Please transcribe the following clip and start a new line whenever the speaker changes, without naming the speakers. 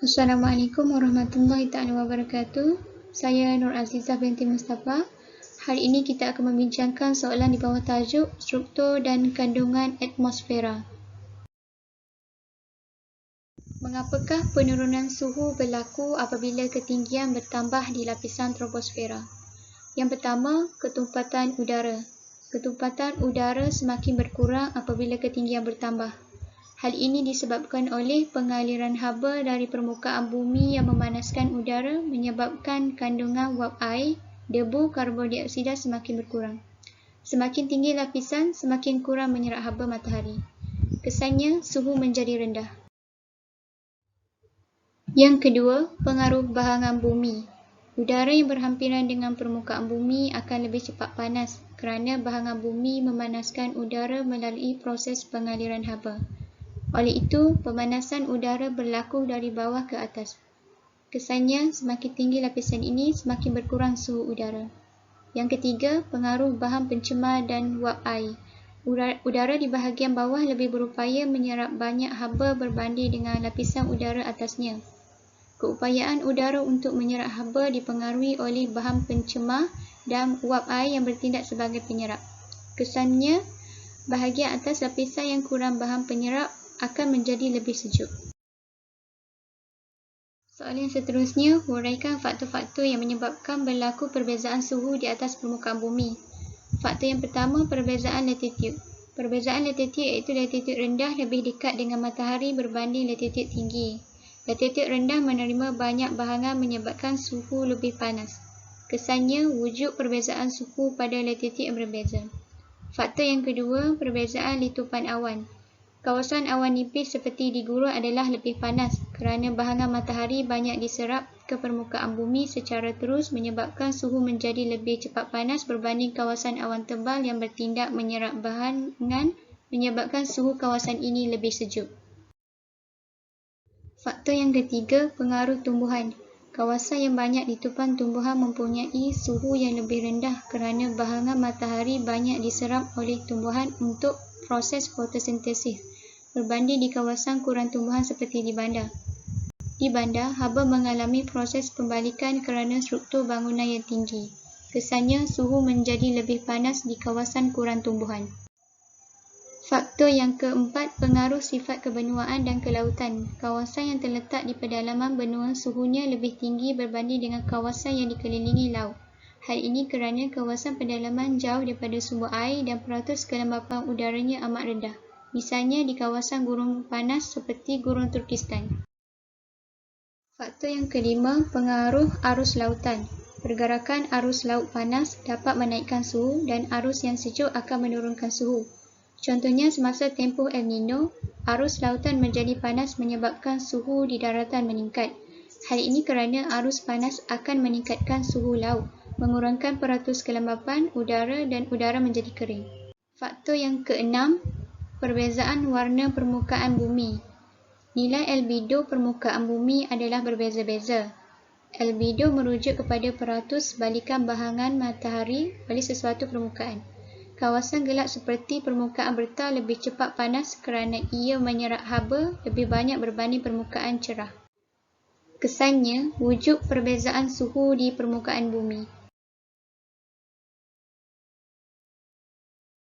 Assalamualaikum warahmatullahi taala wabarakatuh. Saya Nur Azizah binti Mustafa. Hari ini kita akan membincangkan soalan di bawah tajuk struktur dan kandungan atmosfera. Mengapakah penurunan suhu berlaku apabila ketinggian bertambah di lapisan troposfera? Yang pertama, ketumpatan udara. Ketumpatan udara semakin berkurang apabila ketinggian bertambah. Hal ini disebabkan oleh pengaliran haba dari permukaan bumi yang memanaskan udara menyebabkan kandungan wap air, debu, karbon dioksida semakin berkurang. Semakin tinggi lapisan, semakin kurang menyerap haba matahari. Kesannya, suhu menjadi rendah. Yang kedua, pengaruh bahangan bumi. Udara yang berhampiran dengan permukaan bumi akan lebih cepat panas kerana bahangan bumi memanaskan udara melalui proses pengaliran haba. Oleh itu, pemanasan udara berlaku dari bawah ke atas. Kesannya, semakin tinggi lapisan ini, semakin berkurang suhu udara. Yang ketiga, pengaruh bahan pencemar dan wap air. Udara di bahagian bawah lebih berupaya menyerap banyak haba berbanding dengan lapisan udara atasnya. Keupayaan udara untuk menyerap haba dipengaruhi oleh bahan pencemar dan wap air yang bertindak sebagai penyerap. Kesannya, bahagian atas lapisan yang kurang bahan penyerap akan menjadi lebih sejuk. Soalan seterusnya, huraikan faktor-faktor yang menyebabkan berlaku perbezaan suhu di atas permukaan bumi. Faktor yang pertama, perbezaan latitude. Perbezaan latitude iaitu latitude rendah lebih dekat dengan matahari berbanding latitude tinggi. Latitude rendah menerima banyak bahangan menyebabkan suhu lebih panas. Kesannya, wujud perbezaan suhu pada latitude yang berbeza. Faktor yang kedua, perbezaan litupan awan. Kawasan awan nipis seperti di gurun adalah lebih panas kerana bahangan matahari banyak diserap ke permukaan bumi secara terus menyebabkan suhu menjadi lebih cepat panas berbanding kawasan awan tebal yang bertindak menyerap bahangan menyebabkan suhu kawasan ini lebih sejuk. Faktor yang ketiga, pengaruh tumbuhan. Kawasan yang banyak ditupan tumbuhan mempunyai suhu yang lebih rendah kerana bahangan matahari banyak diserap oleh tumbuhan untuk proses fotosintesis berbanding di kawasan kurang tumbuhan seperti di bandar. Di bandar, haba mengalami proses pembalikan kerana struktur bangunan yang tinggi. Kesannya, suhu menjadi lebih panas di kawasan kurang tumbuhan. Faktor yang keempat, pengaruh sifat kebenuaan dan kelautan. Kawasan yang terletak di pedalaman benua suhunya lebih tinggi berbanding dengan kawasan yang dikelilingi laut. Hal ini kerana kawasan pedalaman jauh daripada sumber air dan peratus kelembapan udaranya amat rendah. Misalnya di kawasan gurun panas seperti gurun Turkistan. Faktor yang kelima, pengaruh arus lautan. Pergerakan arus laut panas dapat menaikkan suhu dan arus yang sejuk akan menurunkan suhu. Contohnya semasa tempoh El Nino, arus lautan menjadi panas menyebabkan suhu di daratan meningkat. Hal ini kerana arus panas akan meningkatkan suhu laut, mengurangkan peratus kelembapan udara dan udara menjadi kering. Faktor yang keenam, perbezaan warna permukaan bumi. Nilai albedo permukaan bumi adalah berbeza-beza. Albedo merujuk kepada peratus balikan bahangan matahari oleh sesuatu permukaan. Kawasan gelap seperti permukaan bertar lebih cepat panas kerana ia menyerap haba lebih banyak berbanding permukaan cerah. Kesannya, wujud perbezaan suhu di permukaan bumi.